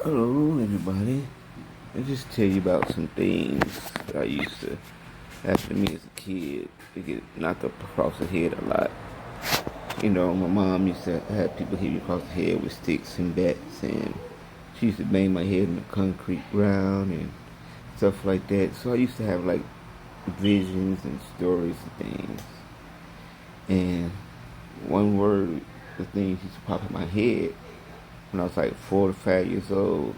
Hello, everybody. I just tell you about some things that I used to happen to me as a kid. To get knocked up across the head a lot. You know, my mom used to have people hit me across the head with sticks and bats, and she used to bang my head in the concrete ground and stuff like that. So I used to have like visions and stories and things. And one word, the things used to pop in my head when I was like 4 to 5 years old.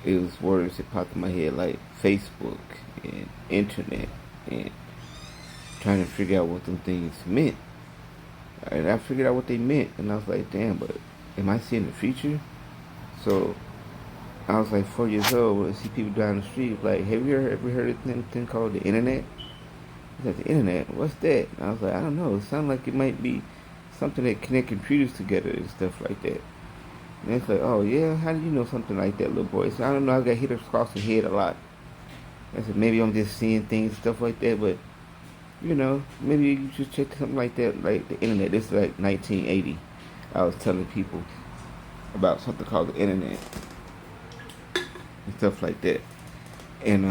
It was words that popped in my head like Facebook and internet and trying to figure out what them things meant. And I figured out what they meant and I was like, damn, but am I seeing the future? So I was like 4 years old and see people down the street like, have you ever heard of anything called the internet? He's like, the internet? What's that? And I was like, I don't know. It sounded like it might be something that connect computers together and stuff like that. And it's like, oh yeah, how do you know something like that, little boy? So I don't know. I got hit across the head a lot. I said maybe I'm just seeing things, stuff like that. But you know, maybe you should check something like that, like the internet. This is like 1980. I was telling people about something called the internet and stuff like that. And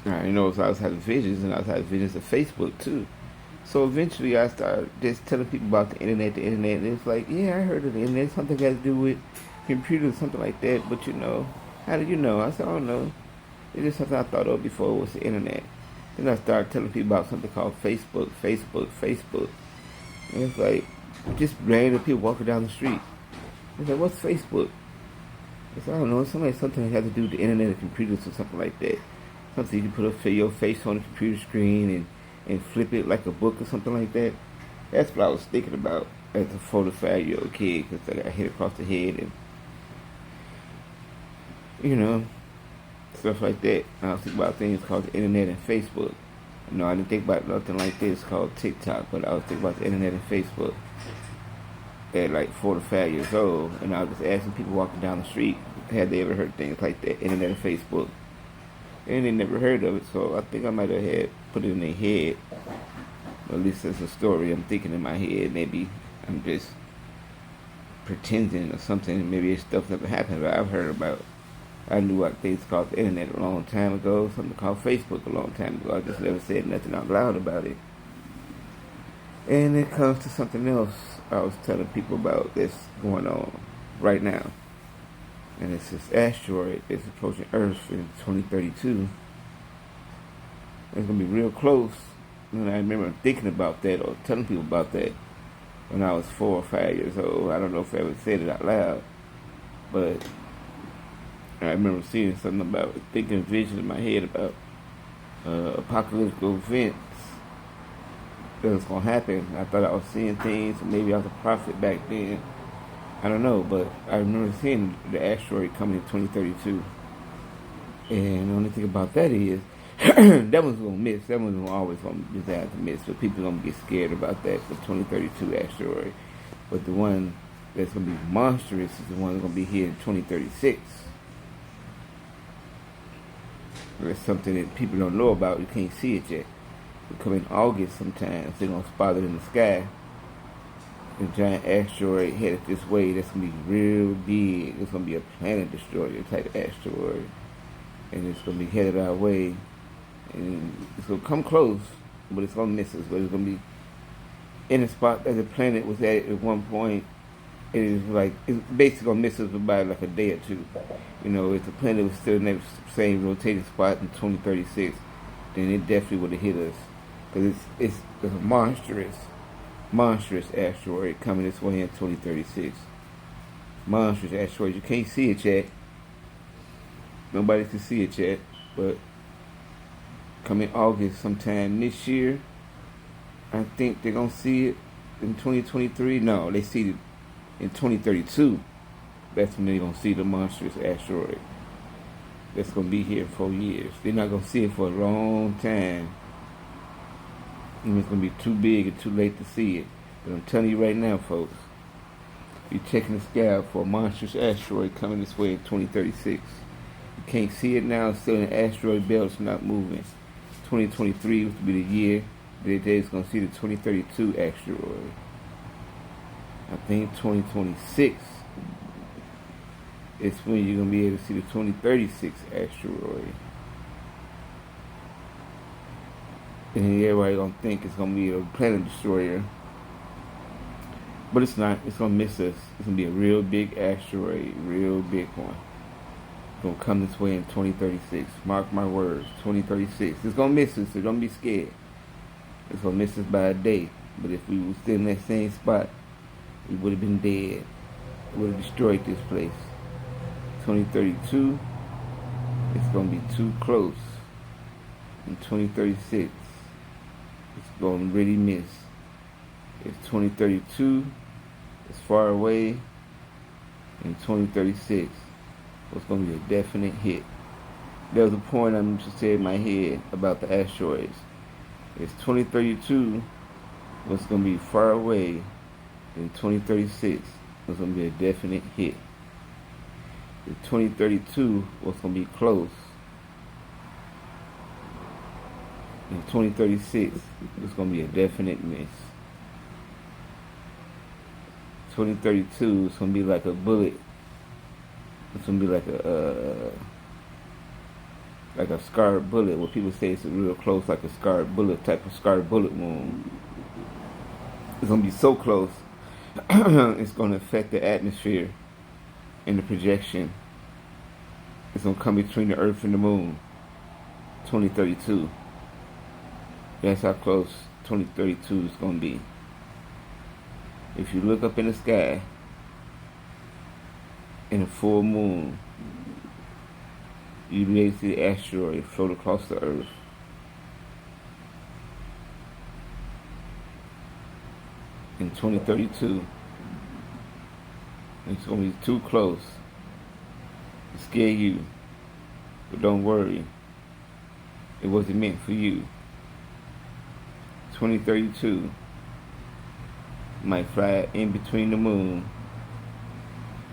you know, so I was having visions, and I was having visions of Facebook too. So eventually, I started just telling people about the internet. The internet, and it's like, yeah, I heard of the internet. Something got to do with computers, something like that. But you know, how did you know? I said, I don't know. It's just something I thought of before was the internet. Then I started telling people about something called Facebook, Facebook, Facebook. And it's like just random people walking down the street. It's like, what's Facebook? It's I don't know. Something that has to do with the internet and computers or something like that. Something you can put your face on the computer screen and flip it like a book or something like that. That's what I was thinking about as a 4 to 5 year old kid because I got hit across the head and you know stuff like that. I was thinking about things called the internet and Facebook. No, I didn't think about nothing like this called TikTok, but I was thinking about the internet and Facebook at like 4 to 5 years old, and I was just asking people walking down the street had they ever heard things like that, internet and Facebook, and they never heard of it. So I think I might have had put it in their head, or at least it's a story I'm thinking in my head. Maybe I'm just pretending or something. Maybe it's stuff never happened, but I've heard about. I knew what things called the internet a long time ago, something called Facebook a long time ago. I just never said nothing out loud about it. And it comes to something else I was telling people about that's going on right now. And it's this asteroid that's approaching Earth in 2032. It's going to be real close. And I remember thinking about that or telling people about that when I was 4 or 5 years old. I don't know if I ever said it out loud, but I remember seeing something about thinking visions in my head about apocalyptic events that was gonna happen. I thought I was seeing things, or maybe I was a prophet back then. I don't know, but I remember seeing the asteroid coming in 2032. And the only thing about that is that one's gonna miss. That one's always gonna be designed to miss. So people gonna get scared about that, the 2032 asteroid. But the one that's gonna be monstrous is the one that's gonna be here in 2036. It's something that people don't know about. You can't see it yet. It'll come in August sometimes. They're going to spot it in the sky. A giant asteroid headed this way. That's going to be real big. It's going to be a planet destroyer type asteroid. And it's going to be headed our way. And it's going to come close, but it's going to miss us. But it's going to be in the spot that the planet was at one point. It is like, it's basically going to miss us by like a day or two. You know, if the planet was still in that same rotating spot in 2036, then it definitely would have hit us. Because it's a monstrous asteroid coming this way in 2036. Monstrous asteroid. You can't see it yet. Nobody can see it yet. But coming August sometime this year, I think they're going to see it in 2023. No, they see it in 2032. That's when they're going to see the monstrous asteroid that's going to be here in 4 years. They're not going to see it for a long time. And it's going to be too big and too late to see it. But I'm telling you right now, folks, you're checking the sky out for a monstrous asteroid coming this way in 2036. You can't see it now. It's still in the asteroid belt. It's not moving. 2023 was to be the year that they're going to see the 2032 asteroid. I think 2026 is when you're gonna be able to see the 2036 asteroid. And everybody gonna think it's gonna be a planet destroyer, but it's not. It's gonna miss us. It's gonna be a real big asteroid, real big one. It's gonna come this way in 2036. Mark my words, 2036. It's gonna miss us, so don't be scared. It's gonna miss us by a day. But if we were still in that same spot, we would have been dead. It would have destroyed this place. 2032, it's gonna be too close. In 2036, it's gonna really miss. If 2032 is far away, in 2036, it's gonna be a definite hit. There was a point I'm just saying in my head about the asteroids. It's 2032 was gonna be far away. In 2036 was gonna be a definite hit. If 2032 was gonna be close. In 2036 it's gonna be a definite miss. 2032 is gonna be like a bullet. It's gonna be like a scarred bullet. What people say it's real close, like a scarred bullet type of scarred bullet wound. It's gonna be so close. It's gonna affect the atmosphere and the projection. It's gonna come between the Earth and the Moon. 2032. That's how close 2032 is gonna be. If you look up in the sky in a full moon, you'll be able to see the asteroid float across the Earth. In 2032, it's gonna be too close to scare you, but don't worry, it wasn't meant for you. 2032 might fly in between the moon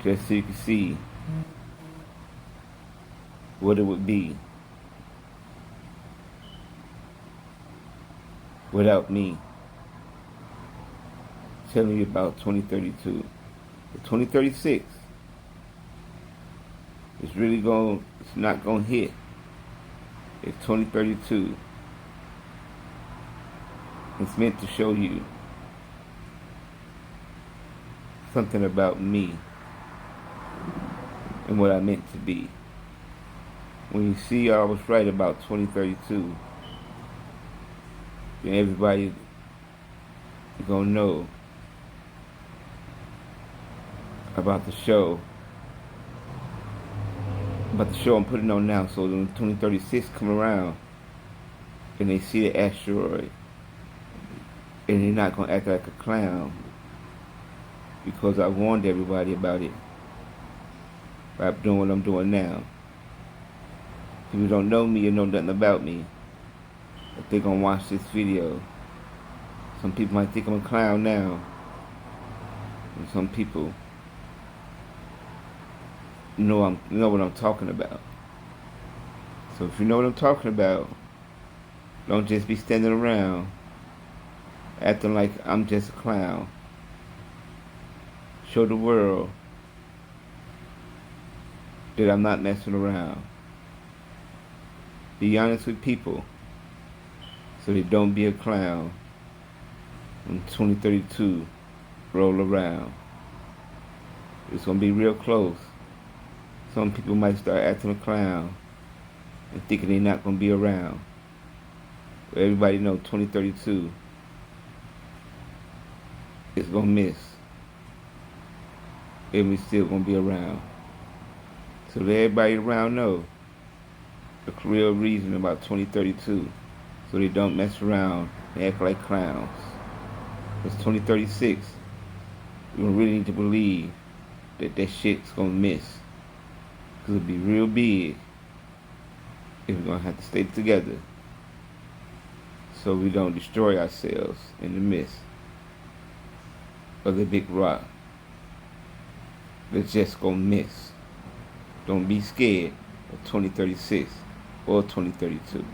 just so you can see what it would be without me telling you about 2032. But 2036 it's not gonna hit. It's 2032. It's meant to show you something about me and what I meant to be. When you see I was right about 2032, then everybody gonna know about the show. About the show I'm putting on now. So when 2036 come around and they see the asteroid, and they're not gonna act like a clown because I warned everybody about it by doing what I'm doing now. People don't know me or know nothing about me, but they're gonna watch this video. Some people might think I'm a clown now, and some people know what I'm talking about. So if you know what I'm talking about, don't just be standing around acting like I'm just a clown. Show the world that I'm not messing around. Be honest with people so they don't be a clown when 2032 roll around. It's gonna be real close. Some people might start acting a clown and thinking they're not gonna be around. But everybody know 2032 is gonna miss. And we still gonna be around. So let everybody around know the real reason about 2032, so they don't mess around and act like clowns. Because 2036, we really need to believe that shit's gonna miss. Because it'll be real big if we're gonna have to stay together so we don't destroy ourselves in the midst of the big rock that's just gonna miss. Don't be scared of 2036 or 2032.